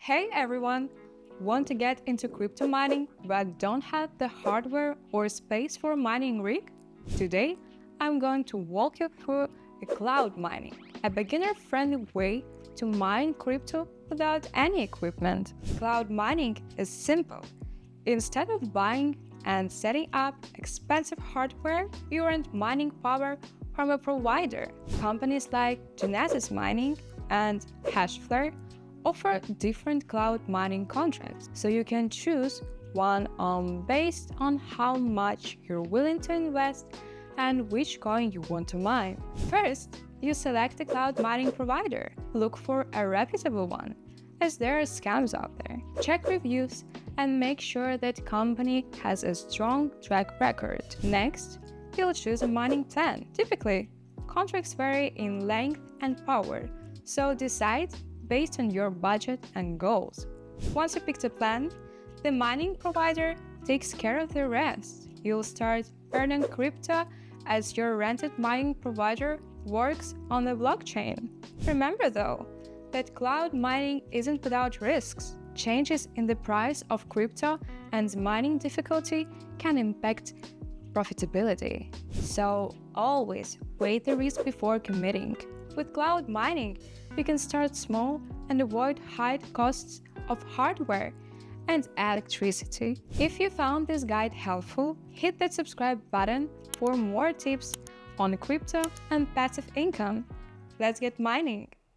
Hey everyone! Want to get into crypto mining but don't have the hardware or space for a mining rig? Today, I'm going to walk you through cloud mining, a beginner-friendly way to mine crypto without any equipment. Cloud mining is simple. Instead of buying and setting up expensive hardware, you rent mining power from a provider. Companies like Genesis Mining and Hashflare offer different cloud mining contracts, so you can choose one based on how much you're willing to invest and which coin you want to mine. First, you select a cloud mining provider. Look for a reputable one, as there are scams out there. Check reviews and make sure that company has a strong track record. Next, you'll choose a mining plan. Typically, contracts vary in length and power, so decide based on your budget and goals. Once you pick a plan, the mining provider takes care of the rest. You'll start earning crypto as your rented mining provider works on the blockchain. Remember though, that cloud mining isn't without risks. Changes in the price of crypto and mining difficulty can impact profitability. So always weigh the risk before committing. With cloud mining, you can start small and avoid high costs of hardware and electricity. If you found this guide helpful, hit that subscribe button for more tips on crypto and passive income. Let's get mining!